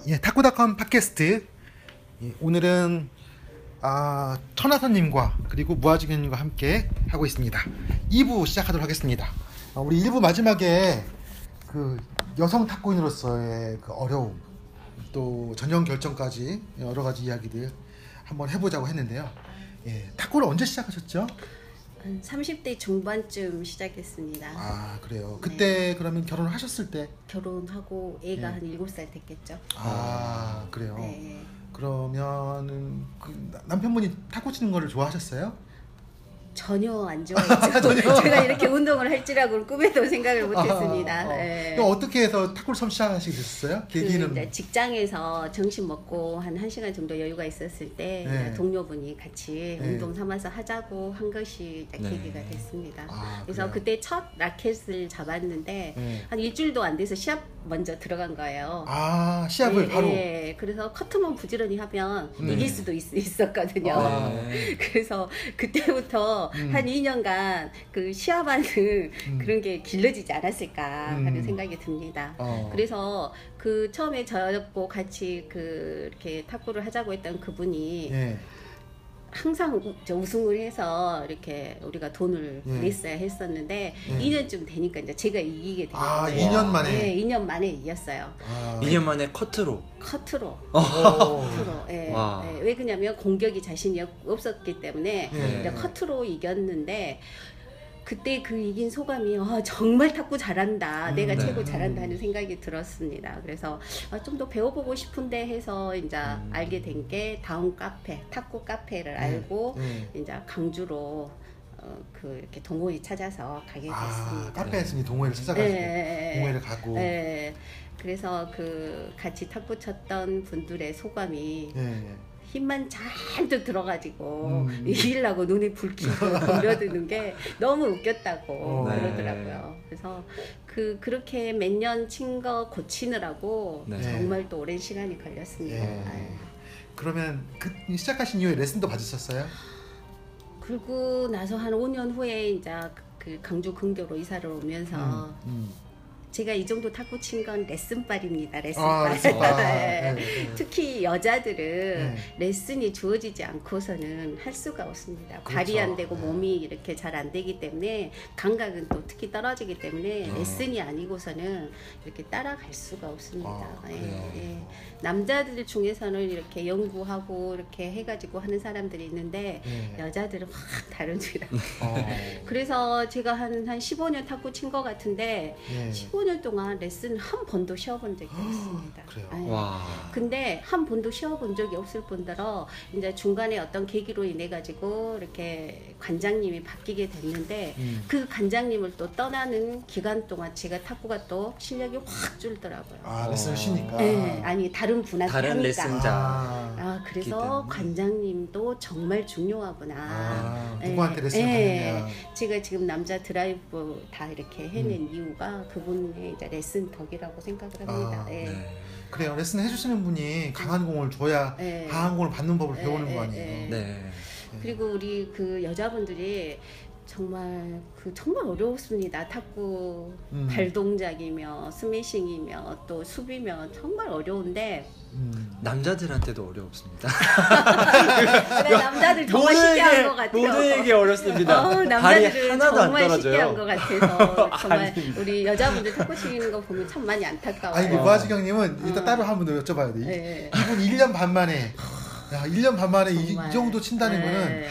예, 탁구닷컴 팟캐스트. 예, 오늘은 천하선님과 그리고 무아지경님과 함께 하고 있습니다. 2부 시작하도록 하겠습니다. 우리 1부 마지막에 그 여성 탁구인으로서의 그 어려움, 또 전형 결정까지 여러 가지 이야기들 한번 해보자고 했는데요. 예, 탁구를 언제 시작하셨죠? 한 30대 중반쯤 시작했습니다. 아, 그래요. 그때 네. 그러면 결혼을 하셨을 때? 결혼하고 애가 한 7살 됐겠죠. 아, 그래요. 네. 그러면은 그 남편분이 탁구 치는 거를 좋아하셨어요? 전혀 안 좋아했죠. 제가 이렇게 운동을 할 줄하고는 꿈에도 생각을 못했습니다. 네. 그럼 어떻게 해서 탁구를 처음 시작하시게 됐어요? 계기는? 이제 직장에서 점심 먹고 한 1시간 정도 여유가 있었을 때 네. 동료분이 같이 네. 운동 삼아서 하자고 한 것이 계기가 됐습니다. 그래서 그래요? 그때 첫 라켓을 잡았는데 네. 한 일주일도 안 돼서 시합 먼저 들어간 거예요. 아, 시합을 네, 바로? 네. 그래서 커트만 부지런히 하면 이길 수도 있었거든요. 그래서 그때부터 한 2년간 그 시합하는 그런 게 길러지지 않았을까 하는 생각이 듭니다. 그래서 그 처음에 저였고 같이 이렇게 탁구를 하자고 했던 그분이 네. 항상 우승을 해서 이렇게 우리가 돈을 냈어야 했었는데 2년쯤 되니까 이제 제가 이기게 된 거예요. 2년 만에? 네, 2년 만에 이겼어요. 2년 만에 커트로? 커트로. 예. 예. 왜 그러냐면 공격이 자신이 없었기 때문에 이제 커트로 이겼는데 그때 그 이긴 소감이 정말 탁구 잘한다. 내가 최고 잘한다 하는 생각이 들었습니다. 그래서 좀 더 배워보고 싶은데 해서 이제 알게 된 게 다운 카페, 탁구 카페를 알고 이제 강주로 이렇게 동호회 찾아서 가게 됐습니다. 카페에서 동호회를 찾아가지고 동호회를 가고. 네. 그래서 같이 탁구 쳤던 분들의 소감이 힘만 잔뜩 들어가지고 이기려고 눈에 불 켜고 덤벼드는 게 너무 웃겼다고 그러더라고요. 그래서 그렇게 몇 년 친 거 고치느라고 정말 또 오랜 시간이 걸렸습니다. 그러면 시작하신 이후에 레슨도 받으셨어요? 그리고 나서 한 5년 후에 이제 강주 근교로 이사를 오면서 제가 이 정도 탁구 친 건 레슨빨입니다. 레슨빨. 특히 여자들은 레슨이 주어지지 않고서는 할 수가 없습니다. 그렇죠. 발이 안 되고 몸이 이렇게 잘 안 되기 때문에 감각은 또 특히 떨어지기 때문에 레슨이 아니고서는 이렇게 따라갈 수가 없습니다. 남자들 중에서는 이렇게 연구하고 이렇게 해가지고 하는 사람들이 있는데 여자들은 확 다릅니다. 그래서 제가 한 15년 탁구 친 것 같은데 15년 동안 레슨 한 번도 쉬어본 적이 없습니다. 그래요? 근데 한 번도 쉬어본 적이 없을 뿐더러 이제 중간에 어떤 계기로 인해 가지고 이렇게 관장님이 바뀌게 됐는데 그 관장님을 또 떠나는 기간 동안 제가 탁구가 또 실력이 확 줄더라고요. 레슨을 쉬니까. 네, 아니 다른 분한테 다른 하니까. 레슨자. 그래서 관장님도 정말 중요하구나. 누구한테 레슨을 받느냐. 제가 지금 남자 드라이브 다 이렇게 해낸 이유가 그분의 이제 레슨 덕이라고 생각을 합니다. 그래요. 레슨 해주시는 분이 강한 공을 줘야 강한 공을 받는 법을 배우는 거 아니에요. 그리고 우리 여자분들이 정말 어려웠습니다. 탁구 발 동작이며 스매싱이며 또 수비며 정말 어려운데 남자들한테도 어렵습니다. 그래, 남자들 정말 쉽게 한 것 같아요. 모두에게 어렵습니다. 남자들은 하나도 정말 쉽게 한 것 같아서 정말 아닙니다. 우리 여자분들 탁구 치는 거 보면 참 많이 안타까워요. 아니, 무아지경님은 일단 따로 한 번 더 여쭤봐야 돼. 이분 1년 반 만에 1년 반 만에 이 정도 친다는 거는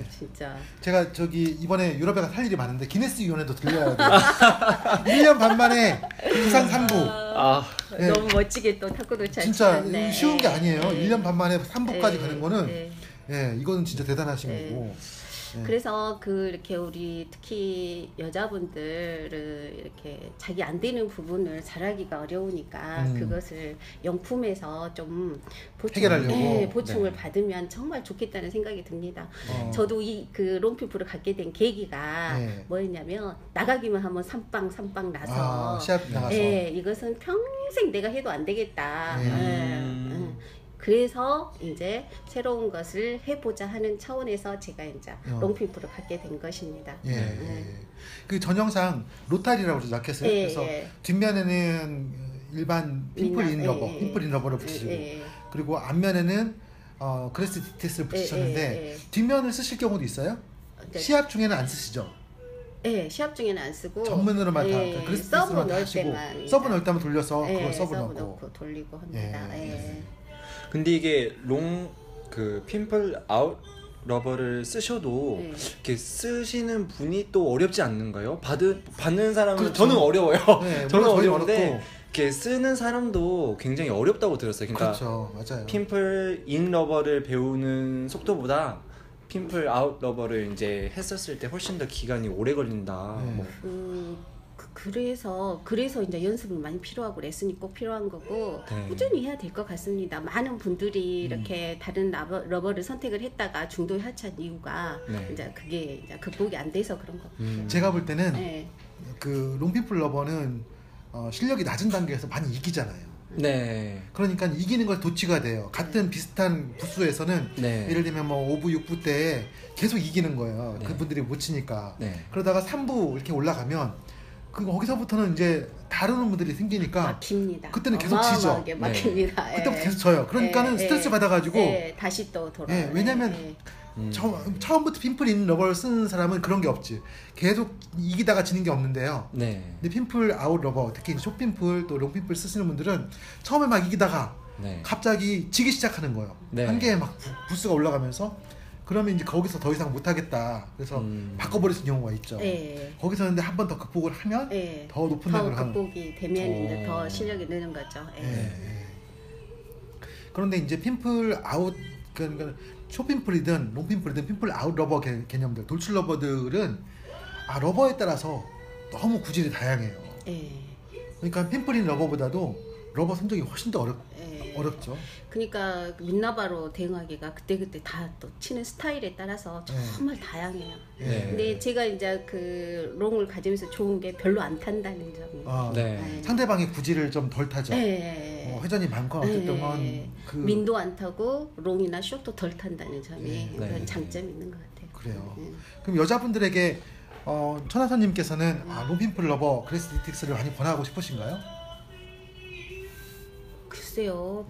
진짜 제가 이번에 유럽에 갈 일이 많은데 기네스 위원회도 들려야 돼요. 1년 반 만에 부산 3부. 너무 멋지게 또 탁구도 잘 진짜 치는데. 쉬운 게 아니에요. 1년 반 만에 3부까지 가는 거는 이거는 진짜 대단하신 거고. 그래서 이렇게 우리 특히 여자분들을 이렇게 자기 안 되는 부분을 잘하기가 어려우니까 그것을 용품에서 좀 해결하려고 보충을 받으면 정말 좋겠다는 생각이 듭니다. 저도 롱피프를 갖게 된 계기가 뭐였냐면 나가기만 하면 삼빵 나서 시합 나가서 이것은 평생 내가 해도 안 되겠다. 그래서 이제 새로운 것을 해보자 하는 차원에서 제가 이제 롱피프를 갖게 된 것입니다. 그 전형상 로타리라고 라켓을 그래서 뒷면에는 일반 핀플인 러버, 핀플인 러버를 붙이시고 그리고 앞면에는 그레스 디텍스를 붙이셨는데 뒷면을 쓰실 경우도 있어요? 네. 시합 중에는 안 쓰시죠? 네, 시합 중에는 안 쓰고 전문으로만 다 그레스 서브 디텍스로만 다 넣을 하시고 때만 서브 넣을 때만 돌려서 그걸 서브 서브 넣고 넣고 돌리고 합니다. 근데 이게 그 핀플 아웃 러버를 쓰셔도 이렇게 쓰시는 분이 또 어렵지 않는가요? 받는 사람은 그렇죠. 저는 어려워요. 네, 저는 물론 어려운데 어렵고. 이렇게 쓰는 사람도 굉장히 어렵다고 들었어요. 그러니까 그렇죠, 맞아요. 핀플 인 러버를 배우는 속도보다 핀플 아웃 러버를 이제 했었을 때 훨씬 더 기간이 오래 걸린다. 네. 뭐. 그래서 이제 연습이 많이 필요하고 레슨이 꼭 필요한 거고 네. 꾸준히 해야 될 것 같습니다. 많은 분들이 이렇게 다른 러버를 선택을 했다가 중도에 하차한 이유가 이제 그게 이제 극복이 안 돼서 그런 것 같아요. 제가 볼 때는 그 롱핀플 러버는 실력이 낮은 단계에서 많이 이기잖아요. 네. 그러니까 이기는 걸 도취가 돼요. 같은 비슷한 부수에서는 예를 들면 뭐 5부, 6부 때 계속 이기는 거예요. 그분들이 못 치니까. 그러다가 3부 이렇게 올라가면 거기서부터는 이제 다루는 분들이 생기니까 막힙니다. 그때는 계속 지죠. 막힙니다. 그때부터 계속 져요. 그러니까는 스트레스 받아가지고 다시 또 돌아요. 왜냐면 처음부터 핀플인 러버를 쓰는 사람은 그런 게 없지. 계속 이기다가 지는 게 없는데요. 근데 핀플 아웃 러버, 특히 숏핀플 또 롱핀플 쓰시는 분들은 처음에 막 이기다가 갑자기 지기 시작하는 거예요. 한계에 막 부스가 올라가면서 그러면 이제 거기서 더 이상 못하겠다. 그래서 바꿔버리는 경우가 있죠. 거기서 근데 한 번 더 극복을 하면 더 높은 단계로 더 극복이 되면 이제 더 실력이 느는 거죠. 그런데 이제 핀플 아웃 그러니까 숏핀플이든 롱핀플이든 핀플 아웃 러버 개념들, 돌출 러버들은 러버에 따라서 너무 구질이 다양해요. 그러니까 핀플인 러버보다도 러버 선정이 훨씬 더 어렵죠. 그러니까 민나바로 대응하기가 그때그때 다 또 치는 스타일에 따라서 정말 다양해요. 근데 제가 이제 그 롱을 가지면서 좋은 게 별로 안 탄다는 점이. 상대방의 구질을 좀 덜 타죠. 회전이 많거나 어쨌든 민도 안 타고 롱이나 숏도 덜 탄다는 점이 그런 장점이 있는 것 같아요. 그래요. 그럼 여자분들에게 천하선님께서는 롱핀플 러버 그레스 디텍스를 많이 권하고 싶으신가요? 글쎄요,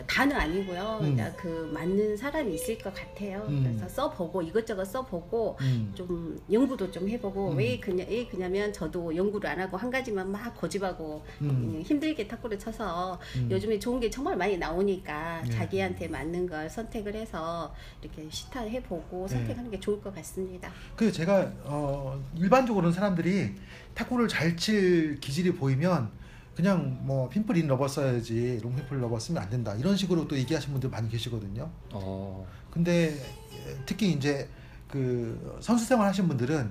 다는 아니고요. 그 맞는 사람이 있을 것 같아요. 그래서 써보고 이것저것 써보고 좀 연구도 좀 해보고 왜 그냐면 저도 연구를 안 하고 한 가지만 막 고집하고 힘들게 탁구를 쳐서 요즘에 좋은 게 정말 많이 나오니까 자기한테 맞는 걸 선택을 해서 이렇게 시타해보고 선택하는 게 좋을 것 같습니다. 그 제가 일반적으로는 사람들이 탁구를 잘 칠 기질이 보이면 그냥 뭐 핀플인 러버 써야지 롱핀플 러버 쓰면 안 된다 이런 식으로 또 얘기하시는 분들 많이 계시거든요. 근데 특히 이제 그 선수 생활 하시는 분들은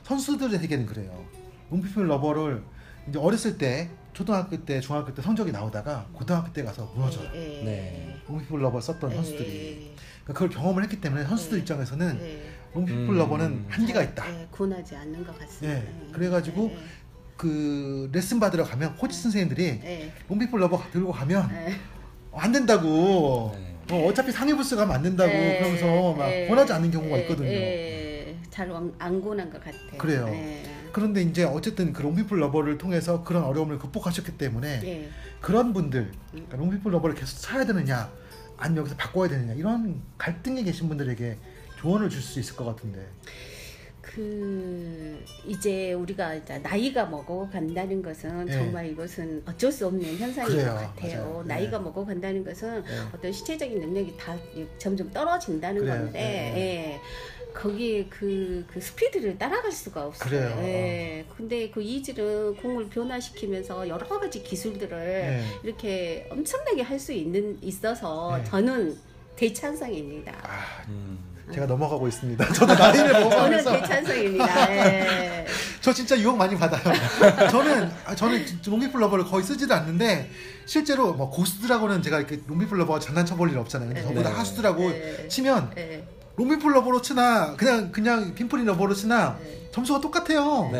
선수들에게는 그래요. 롱핀플 러버를 이제 어렸을 때 초등학교 때 중학교 때 성적이 나오다가 고등학교 때 가서 무너져요. 롱핀플 러버 썼던 선수들이 그러니까 그걸 경험을 했기 때문에 선수들 입장에서는 롱핀플 러버는 한계가 있다. 권하지 않는 것 같습니다. 그래가지고 그 레슨 받으러 가면 코치 선생님들이 롱핀플 러버 들고 가면 안 된다고 어차피 상위 부스 가면 안 된다고 그러면서 막 권하지 않는 경우가 있거든요. 잘 안 권한 것 같아요. 그래요. 그런데 이제 어쨌든 그 롱핀플 러버를 통해서 그런 어려움을 극복하셨기 때문에 그런 분들 그러니까 롱핀플 러버를 계속 사야 되느냐 아니면 여기서 바꿔야 되느냐 이런 갈등에 계신 분들에게 조언을 줄 수 있을 것 같은데. 이제 우리가 이제 나이가 먹어간다는 것은 정말 이것은 어쩔 수 없는 현상인 것 같아요. 나이가 먹어간다는 것은 어떤 신체적인 능력이 다 점점 떨어진다는 건데 거기에 그 스피드를 따라갈 수가 없어요. 근데 그 이질은 공을 변화시키면서 여러 가지 기술들을 이렇게 엄청나게 할 수 있어서 저는 대찬성입니다. 제가 넘어가고 있습니다. 저도 나이를 먹어가면서 저는 대찬성입니다. 저 진짜 유혹 많이 받아요. 저는 롱핀플 러버를 거의 쓰지도 않는데 실제로 뭐 고수들하고는 제가 이렇게 롱핀플 러버가 장난쳐볼 일 없잖아요. 근데 저보다 하수들하고 치면 롱핀플 러버로 치나 그냥 핀플인 러버로 치나 점수가 똑같아요.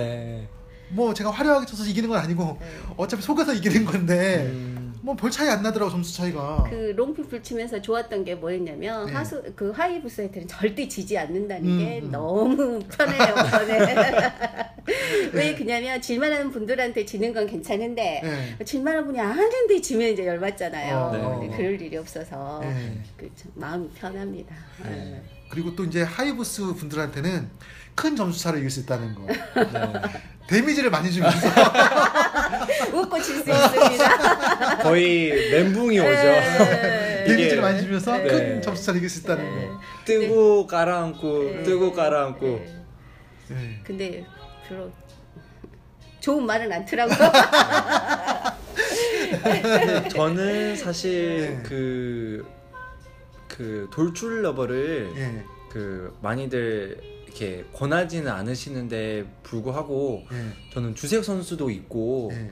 뭐 제가 화려하게 쳐서 이기는 건 아니고 어차피 속에서 이기는 건데 뭐 별 차이 안 나더라고 점수 차이가. 그 롱피플 치면서 좋았던 게 뭐였냐면 네. 그 하이브스한테는 절대 지지 않는다는 게 너무 편해요. 편해. 왜 그냐면 질만한 분들한테 지는 건 괜찮은데 네. 질만한 분이 아는데 지면 이제 열받잖아요. 네. 근데 그럴 일이 없어서 네. 마음이 편합니다. 네. 그리고 또 이제 하이브스 분들한테는 큰 점수 차를 이길 수 있다는 거. 네. 데미지를 많이 주면서 웃고 칠 수 있습니다. 거의 멘붕이 오죠. 네. 데미지를 많이 주면서 네. 큰 점수 차를 이길 수 있다는 거. 뜨고 가라앉고 네. 뜨고 가라앉고. 네. 네. 근데 별로 좋은 말은 않더라고요. 근데 저는 사실 네. 그 돌출 러버를 예. 그 많이들 이렇게 권하지는 않으시는데 불구하고 예. 저는 주색 선수도 있고 예.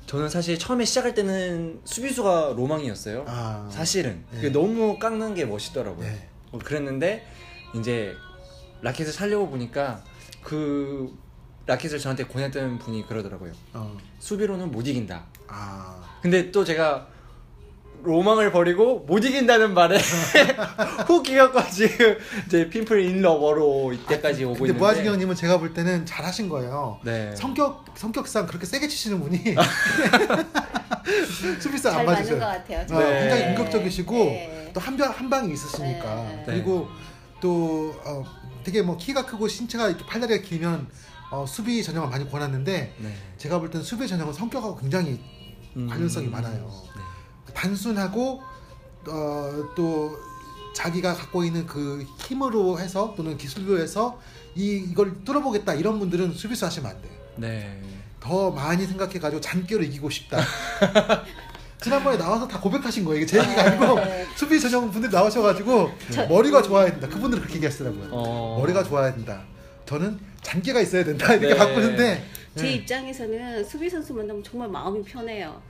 저는 사실 처음에 시작할 때는 수비수가 로망이었어요. 아. 사실은 네. 그게 너무 깎는 게 멋있더라고요. 네. 그랬는데 이제 라켓을 살려고 보니까 그 라켓을 저한테 권했던 분이 그러더라고요. 수비로는 못 이긴다. 아. 근데 또 제가 로망을 버리고 못 이긴다는 말에 훅 기가고 지금 이제 핀플 인 러버로 이때까지 오고 근데 있는데. 모아진 형님은 제가 볼 때는 잘하신 거예요. 네. 성격상 그렇게 세게 치시는 분이 수비수 안 잘 맞는 것 맞으셔요. 같아요. 네. 굉장히 공격적이시고 네. 또 한 방이 있으시니까 네. 그리고 또 되게 뭐 키가 크고 신체가 이렇게 팔다리가 길면 수비 전형을 많이 권했는데 네. 제가 볼 때는 수비 전형은 성격하고 굉장히 관련성이 많아요. 네. 단순하고 또 자기가 갖고 있는 그 힘으로 해서 또는 기술로 해서 이걸 뚫어보겠다 이런 분들은 수비수 하시면 안 돼요. 네. 더 많이 생각해가지고 잔꾀로 이기고 싶다. 지난번에 나와서 다 고백하신 거예요. 이게 제 얘기가 아니고 수비 전용 분들 나오셔가지고 머리가 좋아야 된다. 그분들은 그렇게 얘기하시더라고요. 머리가 좋아야 된다. 저는 잔꾀가 있어야 된다. 이렇게 네. 바꾸는데 제 입장에서는 수비 선수 만나면 정말 마음이 편해요.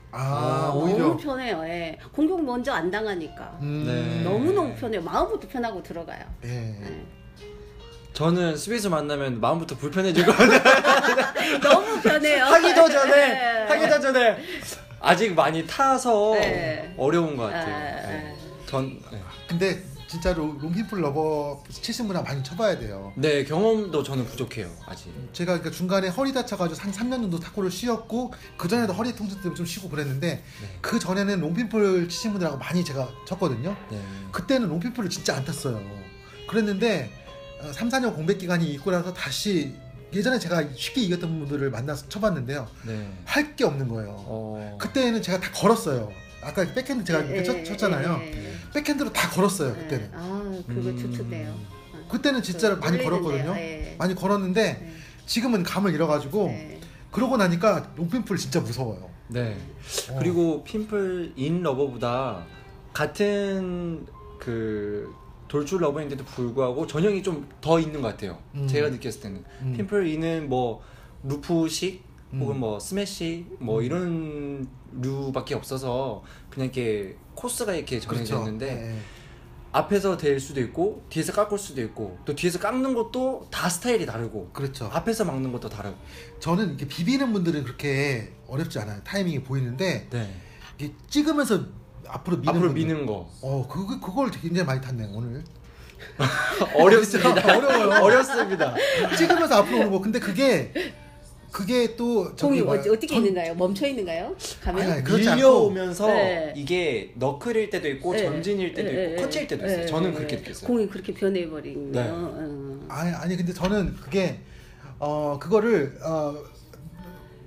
오히려 너무 편해요. 예. 공격 먼저 안 당하니까. 네. 너무너무 편해요. 마음부터 편하고 들어가요. 예. 예. 저는 수비수 만나면 마음부터 불편해지거든요. 너무 편해요. 하기 더 전에 예. 아직 많이 타서 네. 어려운 것 같아요. 네. 근데 진짜로 롱핀풀 러버 치신 분랑 많이 쳐봐야 돼요. 네, 경험도 저는 부족해요 아직. 제가 그러니까 중간에 허리 다쳐가지고 한 3년 정도 탁구를 쉬었고 그 전에도 허리 통증 때문에 좀 쉬고 그랬는데 그 전에는 롱핀풀 치신 분들하고 많이 제가 쳤거든요. 네. 그때는 롱핀풀을 진짜 안 탔어요. 그랬는데 3, 4년 공백 기간이 있고 나서 다시 예전에 제가 쉽게 이겼던 분들을 만나서 쳐봤는데요. 네. 할 게 없는 거예요. 그때는 제가 다 걸었어요. 아까 백핸드 제가 이렇게 쳤잖아요. 백핸드로 다 걸었어요 그때는. 그거 좋네요. 그때는 진짜로 많이 걸었거든요. 많이 걸었는데 지금은 감을 잃어가지고 그러고 나니까 롱핀풀 진짜 무서워요. 네. 그리고 핀플 인 러버보다 같은 그 돌출 러버인데도 불구하고 전형이 좀 더 있는 것 같아요. 제가 느꼈을 때는 핀플 인은 뭐 루프식 혹은 뭐 스매시 뭐 이런 류밖에 없어서 그냥 이렇게 코스가 이렇게 정해져 있는데 앞에서 댈 수도 있고 뒤에서 깎을 수도 있고 또 뒤에서 깎는 것도 다 스타일이 다르고 그렇죠. 앞에서 막는 것도 다르고. 저는 이렇게 비비는 분들은 그렇게 어렵지 않아요. 타이밍이 보이는데 네. 이게 찍으면서 앞으로 미는 거. 그걸 굉장히 많이 탔네요 오늘. 어렵습니다. 어려워요. 어렵습니다. 찍으면서 앞으로 오는 거. 근데 그게 또 공이 어떻게 있는가요? 멈춰 있는가요? 가면? 아니, 그렇지 않고 밀려오면서 네. 이게 너클일 때도 있고 네. 전진일 때도 네. 있고 커트일 때도 있어요. 저는 그렇게 느꼈어요. 공이 그렇게 변해버리면. 네. 아니 근데 저는 그게 그거를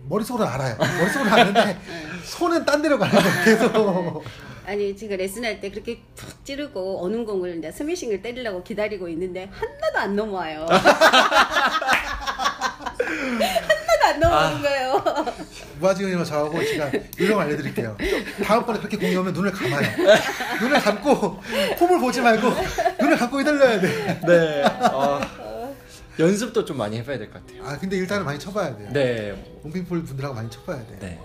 머릿속으로 알아요. 머릿속으로 아는데 손은 딴 데로 가요. 계속. 아니 제가 레슨할 때 그렇게 푹 찌르고 어느 공을 이제 스매싱을 때리려고 기다리고 있는데 하나도 안 넘어와요. 하나도 안 넘어오는 거예요. 무아지경이랑 저하고 제가 요령 알려드릴게요. 다음번에 그렇게 공이 오면 눈을 감아요. 눈을 감고 폼을 보지 말고 눈을 감고 기다려야 돼. 네. 연습도 좀 많이 해봐야 될 것 같아요. 근데 일단은 많이 쳐봐야 돼요. 네. 롱핀풀 분들하고 많이 쳐봐야 돼. 네.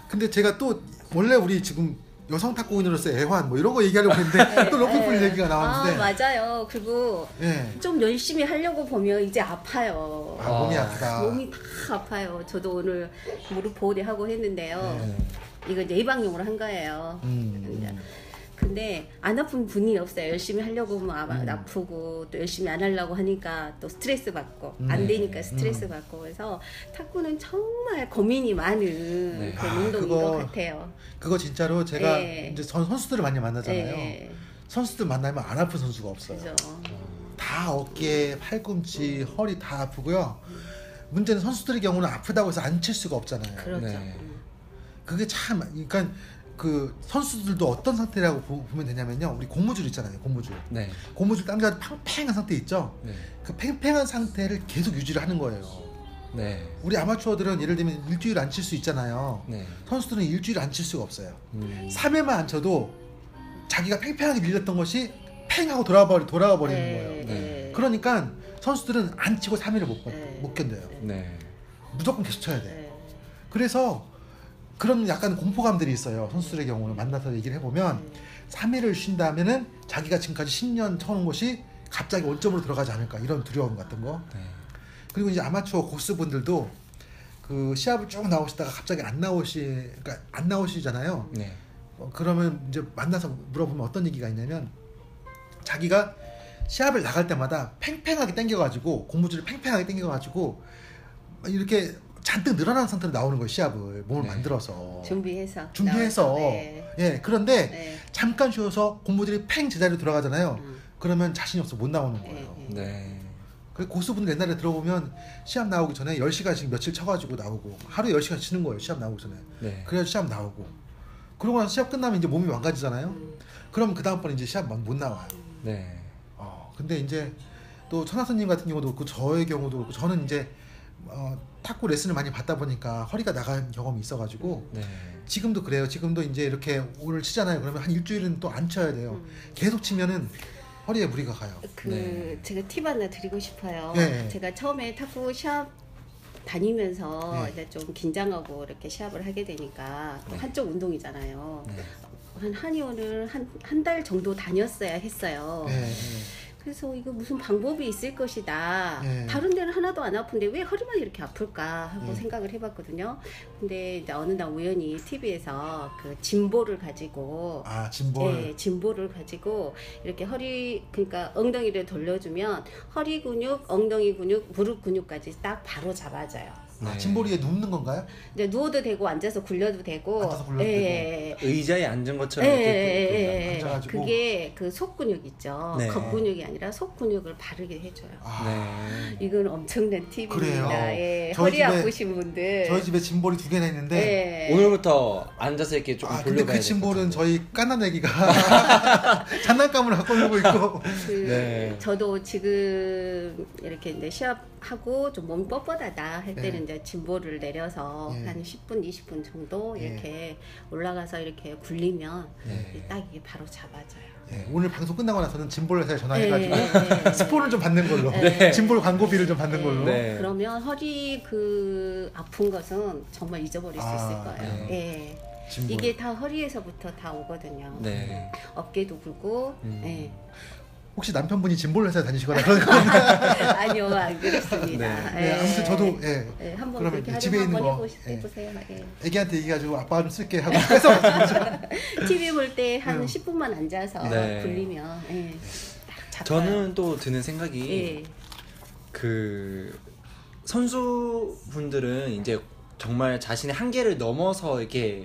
근데 제가 또 원래 우리 지금 여성 탁구인으로서 애환 뭐 이런 거 얘기하려고 했는데 또 러브풀 얘기가 나왔는데. 맞아요. 그리고 좀 열심히 하려고 보면 이제 아파요. 몸이 아프다. 몸이 다 아파요. 저도 오늘 무릎 보호대 하고 했는데요. 이거 예방용으로 한 거예요. 근데 안 아픈 분이 없어요. 열심히 하려고 하면 아프고 또 열심히 안 하려고 하니까 또 스트레스 받고 안 되니까 스트레스 받고 그래서 탁구는 정말 고민이 많은 그런 운동인 것 같아요. 그거 진짜로 제가 이제 선수들을 많이 만나잖아요. 선수들 만나면 안 아픈 선수가 없어요. 그죠. 다 어깨, 팔꿈치, 허리 다 아프고요. 문제는 선수들의 경우는 아프다고 해서 안 칠 수가 없잖아요. 그렇죠. 그게 참 그러니까 그 선수들도 어떤 상태라고 보면 되냐면요. 우리 고무줄 있잖아요. 고무줄. 고무줄 땀가 팽팽한 상태 있죠. 그 팽팽한 상태를 계속 유지를 하는 거예요. 우리 아마추어들은 예를 들면 일주일 안 칠 수 있잖아요. 선수들은 일주일 안 칠 수가 없어요. 3회만 안 쳐도 자기가 팽팽하게 밀렸던 것이 팽하고 돌아가 버리는 거예요. 그러니까 선수들은 안 치고 3회를 못 견뎌요. 무조건 계속 쳐야 돼. 그래서 그런 약간 공포감들이 있어요. 선수들의 경우는 만나서 얘기를 해보면 3일을 쉰다면은 자기가 지금까지 10년 쳐놓은 것이 갑자기 원점으로 들어가지 않을까 이런 두려움 같은 거. 그리고 이제 아마추어 고수분들도 그 시합을 쭉 나오시다가 갑자기 안 나오시잖아요. 그러면 이제 만나서 물어보면 어떤 얘기가 있냐면 자기가 시합을 나갈 때마다 팽팽하게 당겨가지고 고무줄을 팽팽하게 당겨가지고 이렇게 잔뜩 늘어난 상태로 나오는 거예요. 시합을 몸을 만들어서 준비해서 그런데 잠깐 쉬어서 고무줄이 팽 제자리로 들어가잖아요. 그러면 자신이 없어 못 나오는 거예요. 그래서 고수분들 옛날에 들어보면 시합 나오기 전에 10시간씩 며칠 쳐가지고 나오고 하루에 10시간 치는 거예요. 시합 나오기 전에. 그래야 시합 나오고 그러고 나서 시합 끝나면 이제 몸이 망가지잖아요. 그럼 그 다음번에 이제 시합 못 나와요. 근데 이제 또 천하선님 같은 경우도 그렇고 저의 경우도 그렇고 저는 이제 탁구 레슨을 많이 받다 보니까 허리가 나간 경험이 있어가지고 지금도 그래요. 지금도 이제 이렇게 오늘 치잖아요. 그러면 한 일주일은 또 안 쳐야 돼요. 계속 치면은 허리에 무리가 가요. 제가 팁 하나 드리고 싶어요. 제가 처음에 탁구 시합 다니면서 이제 좀 긴장하고 이렇게 시합을 하게 되니까 한쪽 운동이잖아요. 한의원을 한 달 정도 다녔어야 했어요. 그래서 이거 무슨 방법이 있을 것이다. 다른 데는 하나도 안 아픈데 왜 허리만 이렇게 아플까 하고 생각을 해봤거든요. 근데 이제 어느 날 우연히 TV에서 그 진보를 가지고 진보를 가지고 이렇게 그러니까 엉덩이를 돌려주면 허리 근육, 엉덩이 근육, 무릎 근육까지 딱 바로 잡아줘요. 짐볼이에 눕는 건가요? 이제 누워도 되고 앉아서 굴려도 되고. 의자에 앉은 것처럼 이렇게 앉아가지고. 그게 그 속 근육 있죠. 겉 근육이 아니라 속 근육을 바르게 해줘요. 이건 엄청난 팁입니다. 허리 아프신 분들. 저희 집에 짐볼이 2개나 있는데 오늘부터 앉아서 이렇게 조금 돌려봐야 근데 그 짐볼은 저희 깐난애기가 장난감으로 갖고 놀고 있고. 저도 지금 이렇게 이제 시합하고 좀 몸이 뻣뻣하다 할 때는 이제 짐볼을 내려서 한 10분, 20분 정도 이렇게 올라가서 이렇게 굴리면 딱 이게 바로 잡아져요. 오늘 방송 끝나고 나서는 짐볼 회사에 전화해가지고 스폰을 좀 받는 걸로, 짐볼 광고비를 좀 받는 걸로. 그러면 허리 아픈 것은 정말 잊어버릴 수 있을 거예요. 이게 다 허리에서부터 다 오거든요. 어깨도 굴고. 혹시 남편분이 짐볼 회사에 다니시거나 그런 거 아니요, 안 그렇습니다. 아무튼 저도 한번 그러면 그렇게 집에 있는 거 해보세요. 애기한테 얘기해가지고 아빠가 좀 쓸게 하고 뺏어가지고 TV 볼 때 한 10분만 앉아서 굴리면 딱 잡아요. 저는 또 드는 생각이 그 선수분들은 이제 정말 자신의 한계를 넘어서 이렇게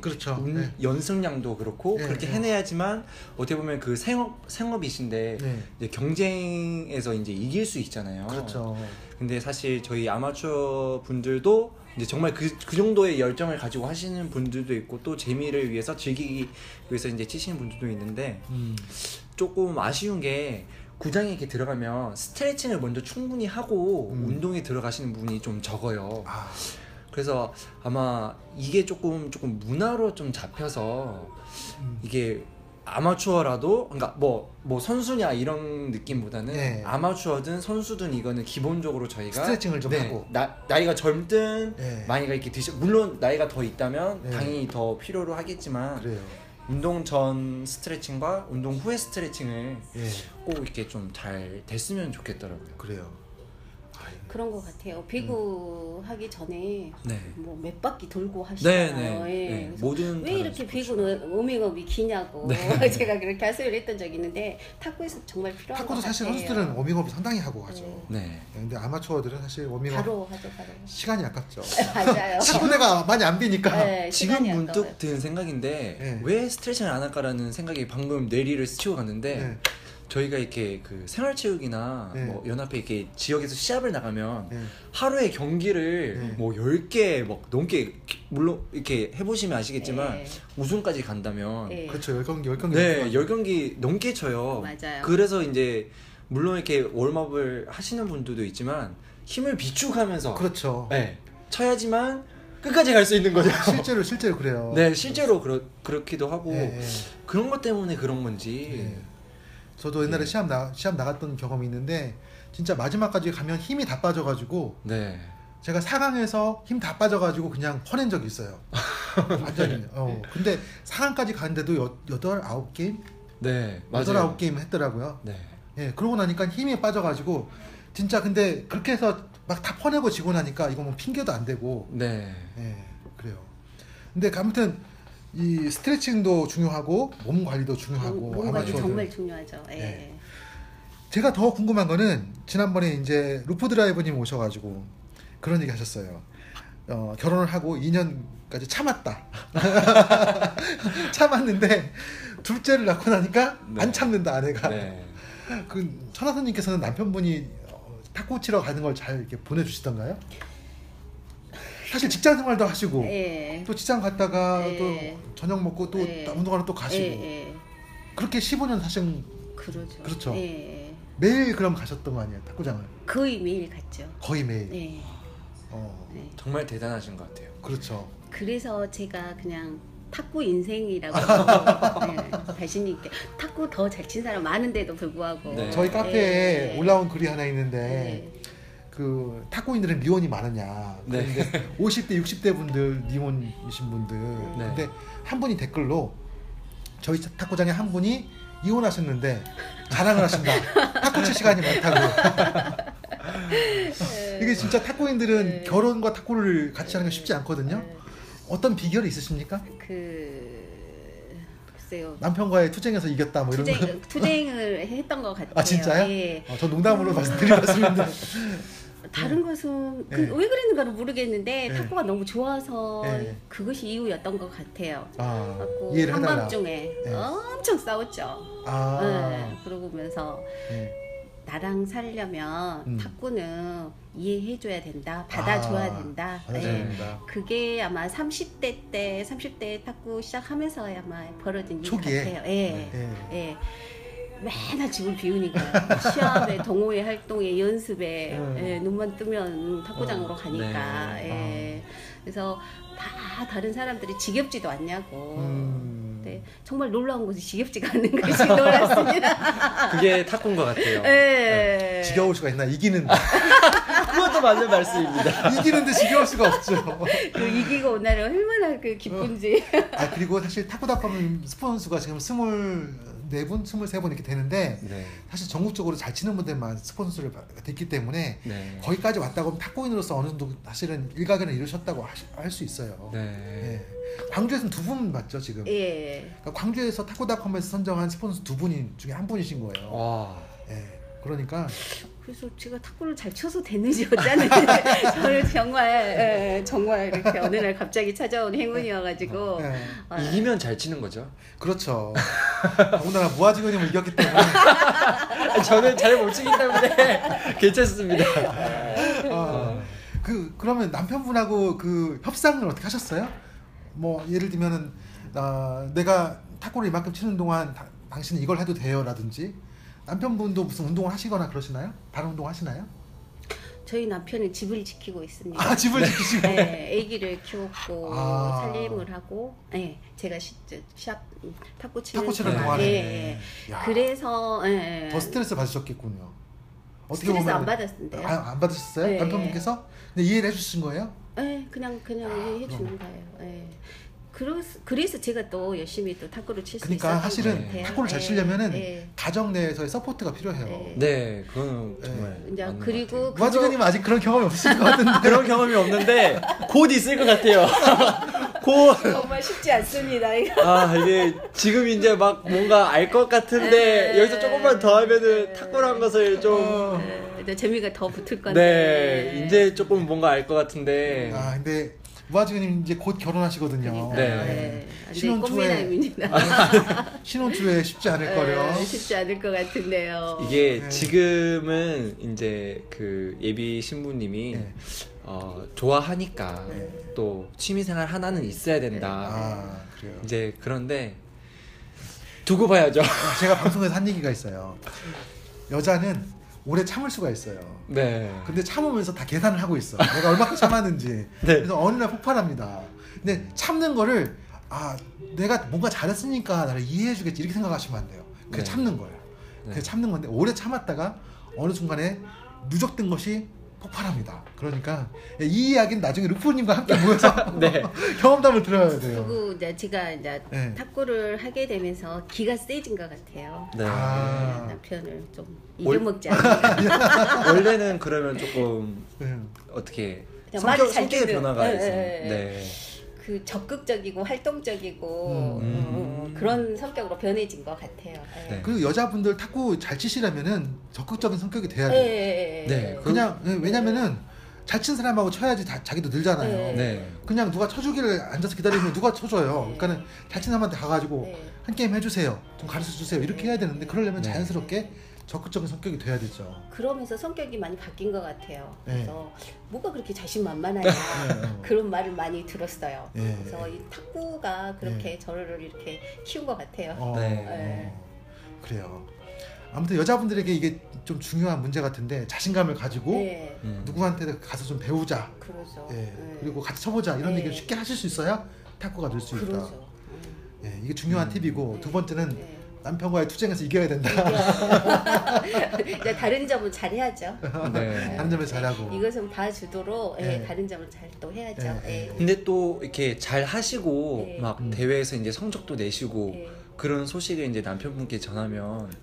연습량도 그렇고 그렇게 해내야지만 어떻게 보면 그 생업이신데 이제 경쟁에서 이제 이길 수 있잖아요. 근데 사실 저희 아마추어 분들도 이제 정말 그 정도의 열정을 가지고 하시는 분들도 있고 또 재미를 위해서 즐기기 위해서 이제 치시는 분들도 있는데 조금 아쉬운 게 구장에 이렇게 들어가면 스트레칭을 먼저 충분히 하고 운동에 들어가시는 분이 좀 적어요. 그래서 아마 이게 조금 문화로 좀 잡혀서 이게 아마추어라도 그러니까 뭐 선수냐 이런 느낌보다는 아마추어든 선수든 이거는 기본적으로 저희가 스트레칭을 좀 하고 나이가 젊든 많이가 이렇게 물론 나이가 더 있다면 당연히 더 필요로 하겠지만 운동 전 스트레칭과 운동 후의 스트레칭을 예. 꼭 이렇게 좀 잘 됐으면 좋겠더라고요. 그래요. 그런 것 같아요. 비구 하기 전에 네. 뭐 몇 바퀴 돌고 하시잖아요. 네. 예. 네. 그래서 모든 왜 이렇게 비구는 워밍업이 기냐고 제가 그렇게 하소연을 했던 적이 있는데 탁구에서 정말 필요한 것 탁구도 같아요. 사실 선수들은 워밍업을 상당히 하고 하죠. 네. 근데 아마추어들은 사실 워밍업 바로 하죠, 바로. 시간이 아깝죠. 맞아요. 탁구대가 많이 안 비니까. 네, 지금 시간이 문득 아까워요. 든 생각인데 네. 왜 스트레칭을 안 할까라는 생각이 방금 뇌리를 스치고 갔는데 네. 저희가 이렇게 그 생활체육이나 네. 뭐 연합회 이렇게 지역에서 시합을 나가면 네. 하루에 경기를 네. 뭐 10개 막 넘게 물론 이렇게 해보시면 아시겠지만 네. 우승까지 간다면 네. 그렇죠. 10경기 네 10경기 넘게 쳐요. 맞아요. 그래서 이제 물론 이렇게 웜업을 하시는 분들도 있지만 힘을 비축하면서 그렇죠. 네, 쳐야지만 끝까지 갈 수 있는 거죠. 실제로 그래요. 네, 실제로 그렇기도 하고 예, 예. 그런 것 때문에 그런 건지. 예. 저도 옛날에 네. 시합 나갔던 경험이 있는데 진짜 마지막까지 가면 힘이 다 빠져가지고 네. 제가 4강에서 힘 다 빠져가지고 그냥 퍼낸 적이 있어요. 완전히. 근데 4강까지 갔는데도 8, 9게임? 네, 8, 맞아요. 9게임 했더라고요. 네. 예, 그러고 나니까 힘이 빠져가지고 진짜 근데 그렇게 해서 막 다 퍼내고 지고 나니까 이거 뭐 핑계도 안 되고 네. 예, 그래요. 근데 아무튼 이 스트레칭도 중요하고 몸 관리도 중요하고 몸 관리 아마추어들. 정말 중요하죠. 예. 네. 제가 더 궁금한 거는 지난번에 이제 루프 드라이버님 오셔가지고 그런 얘기 하셨어요. 결혼을 하고 2년까지 참았다. 참았는데 둘째를 낳고 나니까 네. 안 참는다 아내가. 네. 그 천하선님께서는 남편분이 탁구 치러 가는 걸 잘 이렇게 보내주시던가요? 사실 직장 생활도 하시고 예. 또 직장 갔다가 예. 또 저녁 먹고 또 예. 운동하러 또 가시고 예. 그렇게 15년 사신 그러죠. 그렇죠. 예. 매일 그럼 가셨던 거 아니에요 탁구장을? 거의 매일 갔죠. 거의 매일. 예. 어 네. 정말 대단하신 것 같아요. 그렇죠. 그래서 제가 그냥 탁구 인생이라고 네, 다시님께 탁구 더 잘 친 사람 많은데도 불구하고 네. 저희 카페에 네. 올라온 글이 하나 있는데 네. 그 탁구인들은 미혼이 많으냐. 네. 그런데 50대 60대 분들 미혼이신 분들. 네. 근데 한 분이 댓글로 저희 탁구장에 한 분이 이혼하셨는데 자랑을 하신다. 탁구 칠 시간이 많다고. 이게 진짜 탁구인들은 네. 결혼과 탁구를 같이 하는 게 쉽지 않거든요. 네. 어떤 비결이 있으십니까? 글쎄요. 남편과의 투쟁에서 이겼다 뭐 이런 거. 투쟁을 했던 것 같아요. 아 진짜요? 예. 저 농담으로 말씀드린 말씀인데. 다른 것은 네. 왜 그랬는가를 모르겠는데 네. 탁구가 너무 좋아서 네. 그것이 이유였던 것 같아요. 아, 갖고 이해를 해달라. 한밤중에 네. 엄청 싸웠죠. 아, 네. 그러면서 네. 나랑 살려면 탁구는 이해해줘야 된다, 아, 받아줘야 된다. 받아줘야 네. 된다. 그게 아마 30대 탁구 시작하면서 아마 벌어진 일 초기에? 같아요. 예. 네. 예. 맨날 집을 비우니까 시합에 동호회 활동에 연습에 예, 눈만 뜨면 탁구장으로 가니까 네. 예. 그래서 다 다른 사람들이 지겹지도 않냐고 네, 정말 놀라운 것이 지겹지가 않는 것이 놀랐습니다. 그게 탁구인 것 같아요. 예. 지겨울 수가 있나? 이기는데. 그것도 맞는 말씀입니다. 이기는데 지겨울 수가 없죠. 그 이기고 온 날은 얼마나 그 기쁜지. 아 그리고 사실 탁구닷컴 스폰서가 지금 24분, 23분 이렇게 되는데 네. 사실 전국적으로 잘 치는 분들만 스폰서를 됐기 때문에 네. 거기까지 왔다고 하면 탁구인으로서 어느 정도 사실은 일각에는 이루셨다고 할 수 있어요. 네. 예. 광주에서는 2분 맞죠 지금? 예. 그러니까 광주에서 탁구닷컴에서 선정한 스폰서 2분 중에 한 분이신 거예요. 와. 예. 그러니까 그래서 제가 탁구를 잘 쳐서 됐는지 어쩌는지 저는 정말 이렇게 어느 날 갑자기 찾아온 행운이어가지고 예. 이기면 잘 치는 거죠. 그렇죠. 더군다나 무아지근님을 이겼기 때문에 저는 잘 못 치기 때문에 괜찮습니다. 그러면 남편분하고 그 협상을 어떻게 하셨어요? 뭐 예를 들면은 내가 탁구를 이만큼 치는 동안 당신은 이걸 해도 돼요라든지 남편분도 무슨 운동을 하시거나 그러시나요? 다른 운동 하시나요? 저희 남편은 집을 지키고 있습니다. 아 집을 지키시고. 네, 아기를 키웠고 아. 살림을 하고, 네, 제가 시합 탁구 치는 탁구 치는 동안, 동안에. 예, 예. 야. 그래서 예, 더 스트레스 받으셨겠군요. 스트레스 안 받았는데요. 안 받으셨어요? 네. 남편분께서? 네, 이해를 해주신 거예요? 네, 그냥 아, 해주는 거예요. 예. 그래서 제가 또 열심히 또 탁구를 칠 수 그러니까 있었던 사실은 것 같아요. 탁구를 잘 예, 치려면은 예. 가정 내에서의 서포트가 필요해요. 네. 네, 그건 정말 이제 맞는 것 그리고 같아요. 무아지근님 아직 그런 경험이 없으실 것 같은데. 그런 경험이 없는데 곧 있을 것 같아요. 곧. 정말 쉽지 않습니다. 이거. 이게 지금 이제 막 뭔가 알 것 같은데 여기서 조금만 더 하면은 탁구란 것을 좀 이제 재미가 더 붙을 건데. 네, 이제 조금 뭔가 알 것 같은데. 근데 무아지근님 이제 곧 결혼하시거든요. 네. 신혼 초에 꽃미남입니다. 신혼 초에 쉽지 않을 거려. 쉽지 않을 것 같은데요. 이게 네. 지금은 이제 그 예비 신부님이 네. 좋아하니까 네. 또 취미생활 하나는 있어야 된다. 그래요. 이제 그런데 두고 봐야죠. 제가 방송에서 한 얘기가 있어요. 여자는 오래 참을 수가 있어요. 네. 근데 참으면서 다 계산을 하고 있어. 내가 얼마큼 참았는지. 네. 그래서 어느 날 폭발합니다. 근데 참는 거를 내가 뭔가 잘했으니까 나를 이해해주겠지 이렇게 생각하시면 안 돼요. 그게 네. 참는 거예요. 그게 네. 참는 건데 오래 참았다가 어느 순간에 누적된 것이 폭발합니다. 그러니까 이 이야기는 나중에 루프님과 함께 모여서 네. 경험담을 들어야 돼요. 그리고 이제 제가 이제 네. 탁구를 하게 되면서 기가 세진 것 같아요. 네. 남편을 좀 이겨먹지 않나. 원래는 그러면 조금 네. 어떻게 그냥 말을 잘 성격의 듣는. 변화가 네, 있어요. 네, 네. 그 적극적이고 활동적이고 그런 성격으로 변해진 것 같아요. 네. 그리고 여자분들 탁구 잘 치시려면은 적극적인 성격이 돼야 돼요. 네. 그냥 왜냐면은 잘 친 사람하고 쳐야지 자기도 늘잖아요. 네. 그냥 누가 쳐주기를 앉아서 기다리면 누가 쳐줘요. 네. 그러니까는 잘 친 사람한테 가가지고 네. 한 게임 해주세요. 좀 가르쳐 주세요. 이렇게 해야 되는데 그러려면 네. 자연스럽게 적극적인 성격이 돼야 되죠. 그러면서 성격이 많이 바뀐 것 같아요. 네. 그래서 뭐가 그렇게 자신만만하냐 그런 말을 많이 들었어요. 네. 그래서 이 탁구가 그렇게 저를 이렇게 키운 것 같아요. 네. 그래요. 아무튼 여자분들에게 이게 좀 중요한 문제 같은데 자신감을 가지고 네. 누구한테 가서 좀 배우자. 그러죠. 예. 네. 그리고 같이 쳐보자 이런 네. 얘기를 쉽게 하실 수 있어야 탁구가 늘 수 있다. 그러죠. 예, 이게 중요한 팁이고 네. 두 번째는 네. 남편과의 투쟁에서 이겨야 된다. 이제 다른 점은 잘해야죠. 네. 다른 점을 잘하고. 이것은 봐주도록 네. 다른 점을 잘 또 해야죠. 네. 근데 또 이렇게 잘 하시고 네. 막 대회에서 이제 성적도 내시고 네. 그런 소식을 이제 남편분께 전하면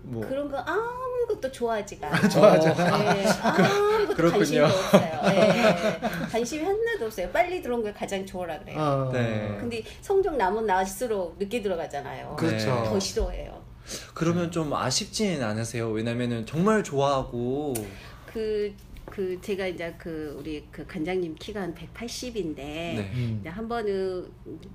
뭐 그런 거 아무것도 좋아하지가 않아요. 좋아하잖아. 네, 아무것도 그렇군요. 관심이 없어요. 네, 관심이 하나도 없어요. 빨리 들어온 걸 가장 좋아라 그래요. 네. 근데 성적 남은 나올수록 늦게 들어가잖아요. 그렇죠. 네. 더 싫어해요. 그러면 좀 아쉽지는 않으세요? 왜냐면은 정말 좋아하고 제가 이제 우리 관장님 키가 한 180인데 네. 이제 한 번은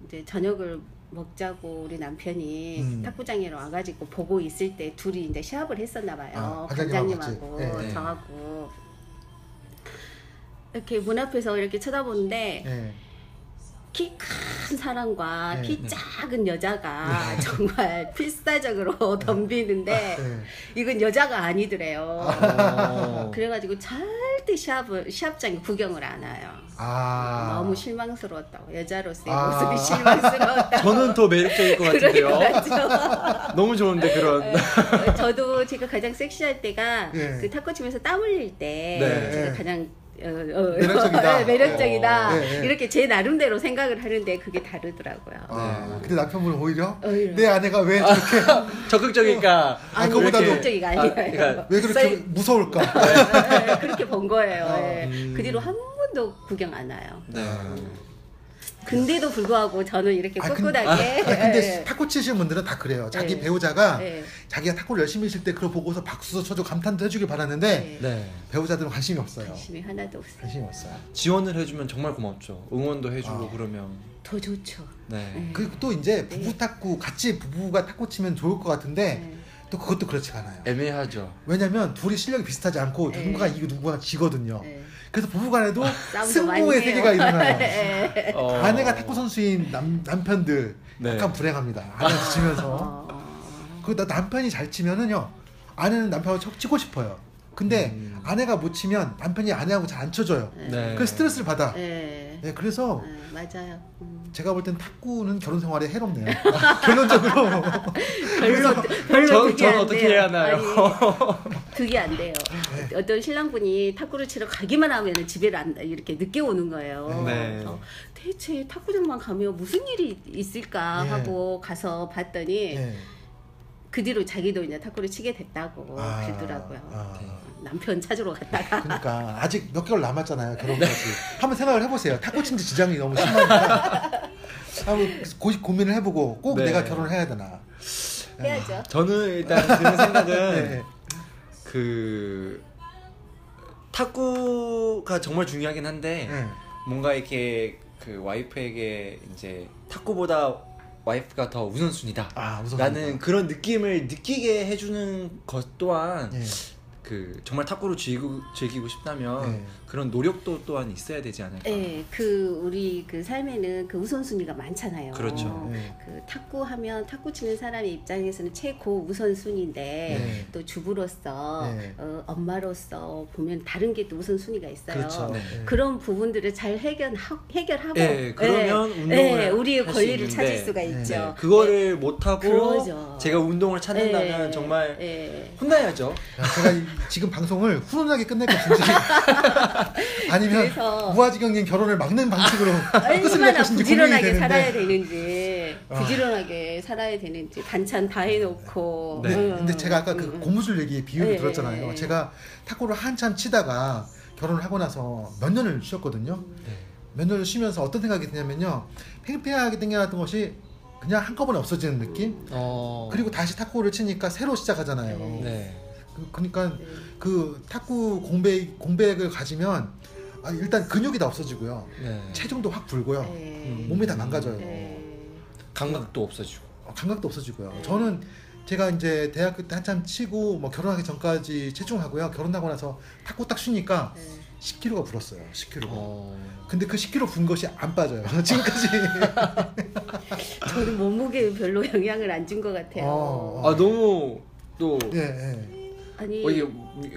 이제 저녁을 먹자고 우리 남편이 탁구장에 와가지고 보고 있을 때 둘이 이제 시합을 했었나 봐요. 관장님하고 네. 저하고 이렇게 문 앞에서 이렇게 쳐다보는데 네. 키 큰 사람과 네. 키 작은 여자가 정말 필사적으로 덤비는데 네. 이건 여자가 아니더래요. 어. 그래가지고 절대 시합장에 구경을 안 와요. 너무 실망스러웠다고. 여자로서의 모습이 실망스러웠다고. 저는 더 매력적일 것 같은데요. 그렇죠. 너무 좋은데 그런. 저도 제가 가장 섹시할 때가 네. 그 탁구 치면서 땀 흘릴 때 네. 제가 네. 가장 매력적이다. 네, 매력적이다. 네, 네. 이렇게 제 나름대로 생각을 하는데 그게 다르더라고요. 근데 남편분은 오히려 오히려. 내 아내가 왜 저렇게 적극적이니까. 아니, 그거보다도- 적극적이가 아니에요. 그러니까 왜 그렇게 무서울까? 네, 그렇게 본 거예요. 아, 네. 그 뒤로 한 번도 구경 안 와요. 네. 근데도 불구하고 저는 이렇게 꿋꿋하게. 근데 탁구 치시는 분들은 다 그래요. 자기 네. 배우자가 네. 자기가 탁구를 열심히 칠 때 그걸 보고서 박수도 쳐주고 감탄도 해주길 바라는데 네. 네. 배우자들은 관심이 없어요. 관심이 하나도 없어요. 관심이 없어요. 지원을 해주면 정말 고맙죠. 응원도 해주고 그러면. 더 좋죠. 네. 그리고 또 이제 부부 탁구 같이 부부가 탁구 치면 좋을 것 같은데 네. 또 그것도 그렇지가 않아요. 애매하죠. 왜냐면 둘이 실력이 비슷하지 않고 네. 누군가 이기고 누군가 지거든요. 네. 그래서 부부간에도 싸움도 많이 승부의 해요. 세계가 일어나요. 네. 아내가 탁구 선수인 남편들 네. 약간 불행합니다. 아내가 치면서. 그 남편이 잘 치면은요, 아내는 남편을 치고 싶어요. 근데 아내가 못 치면 남편이 아내하고 잘 안 쳐줘요. 네. 그래서 스트레스를 받아. 네. 네, 그래서 맞아요. 제가 볼 땐 탁구는 결혼 생활에 해롭네요. 결론적으로. 별로 전 어떻게 해야 하나요? 그게 안 돼요. 네. 어떤 신랑분이 탁구를 치러 가기만 하면 집에 이렇게 늦게 오는 거예요. 네. 그래서 대체 탁구장만 가면 무슨 일이 있을까 네. 하고 가서 봤더니 네. 그 뒤로 자기도 이제 탁구를 치게 됐다고 그러더라고요. 남편 찾으러 갔다가. 그러니까 아직 몇 개월 남았잖아요, 결혼까지. 한번 생각을 해보세요. 탁구 친 지 지장이 너무 심하니까 한번 고민을 해보고 꼭 네. 내가 결혼을 해야 되나. 해야죠. 저는 일단 드는 생각은 네. 그 탁구가 정말 중요하긴 한데 네. 뭔가 이렇게 그 와이프에게 이제 탁구보다 와이프가 더 우선순위다 라는 그런 느낌을 느끼게 해주는 것 또한 네. 그 정말 탁구를 즐기고 싶다면 네. 그런 노력도 또한 있어야 되지 않을까. 네, 그 우리 그 삶에는 그 우선순위가 많잖아요. 그렇죠. 네. 그 탁구하면 탁구 치는 사람의 입장에서는 최고 우선순위인데 네. 또 주부로서 네. 엄마로서 보면 다른 게 또 우선순위가 있어요. 그렇죠. 네. 그런 부분들을 잘 해결하고 네, 그러면 운동을 우리의 할수 권리를 있는데, 찾을 수가 있죠. 네, 그거를 못하고 그러죠. 제가 운동을 찾는다면 네, 정말 네. 혼나야죠. 야, 제가 지금 방송을 훈훈하게 끝낼 것인지 아니면 그래서 무아지경님 결혼을 막는 방식으로 끝을 낼 얼마나 것인지 고민이 부지런하게 살아야 되는데. 되는지 부지런하게 살아야 되는지 반찬 다 해놓고 네. 근데 제가 아까 그 고무줄 얘기 비유를 네, 들었잖아요. 네. 제가 탁구를 한참 치다가 결혼을 하고 나서 몇 년을 쉬었거든요. 네. 몇 년을 쉬면서 어떤 생각이 드냐면요. 팽팽하게 땡겨놨던 것이 그냥 한꺼번에 없어지는 느낌? 그리고 다시 탁구를 치니까 새로 시작하잖아요. 네. 그러니까 그 탁구 공백을 가지면 일단 근육이 다 없어지고요. 네. 체중도 확 불고요. 네. 몸이 다 망가져요. 네. 감각도 없어지고. 감각도 없어지고요. 저는 제가 이제 대학교 때 한참 치고 뭐 결혼하기 전까지 체중하고요. 결혼하고 나서 탁구 딱 쉬니까 10kg가 불었어요. 10kg가. 근데 그 10kg 분 것이 안 빠져요. 지금까지. 저는 몸무게에 별로 영향을 안 준 것 같아요. 너무 또 예, 예. 아니 이게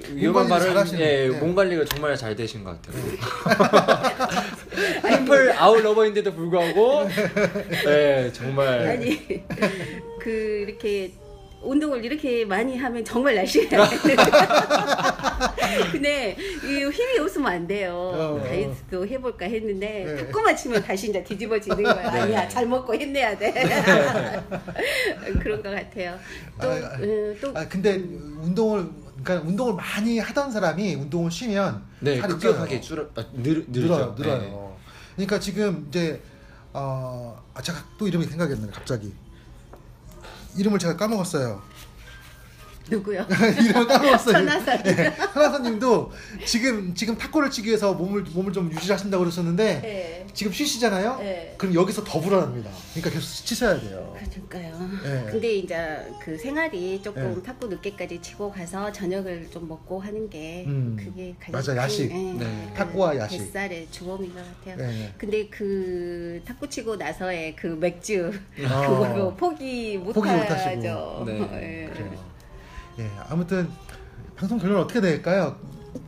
위험한 말을 잘하시는, 예, 네. 몸 관리가 정말 잘 되신 것 같아요. 템플 아웃 러버인데도 불구하고 네, 정말 아니 그 이렇게 운동을 이렇게 많이 하면 정말 날씬해요. 근데 이 힘이 없으면 안 돼요. 다이어트도 해볼까 했는데 네. 탁구만 치면 다시 이제 뒤집어지는 거야. 네. 아니야 잘 먹고 힘내야 돼. 그런 것 같아요. 또 근데 그러니까 운동을 많이 하던 사람이 운동을 쉬면 네, 살이 급격하게 쪄요. 늘어요. 늘어요. 네. 그러니까 지금 이제 제가 또 이름이 생각이 안 나요. 갑자기 이름을 제가 까먹었어요. 누구요? 이름을 까먹었어요. 천하선. 네, 천하선님도 지금 탁구를 치기 위해서 몸을 좀 유지하신다고 그러셨는데 네. 지금 쉬시잖아요. 네. 그럼 여기서 더 불어납니다. 그러니까 계속 치셔야 돼요. 그러니까요. 네. 근데 이제 그 생활이 조금 네. 탁구 늦게까지 치고 가서 저녁을 좀 먹고 하는 게 그게 가장 맞아, 야식. 네. 탁구와 야식. 뱃살의 주범인 것 같아요. 네. 근데 그 탁구 치고 나서의 그 맥주 어. 그거 포기 못하죠. 못하시고. 네. 그래요. 예, 아무튼 방송 결론 어떻게 될까요?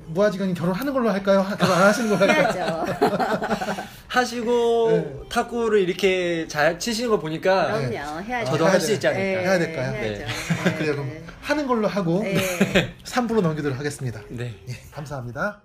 무아지경님 결혼하는 걸로 할까요? 결혼 안 하시는 걸로 할까요? 해야죠. 하시고 네. 탁구를 이렇게 잘 치시는 거 보니까 그럼요. 해야죠. 저도 할 수 있지 않을까. 해야 될까요? 해야죠. 그래요. 그럼 하는 걸로 하고 네. 3부로 넘기도록 하겠습니다. 네. 예, 감사합니다.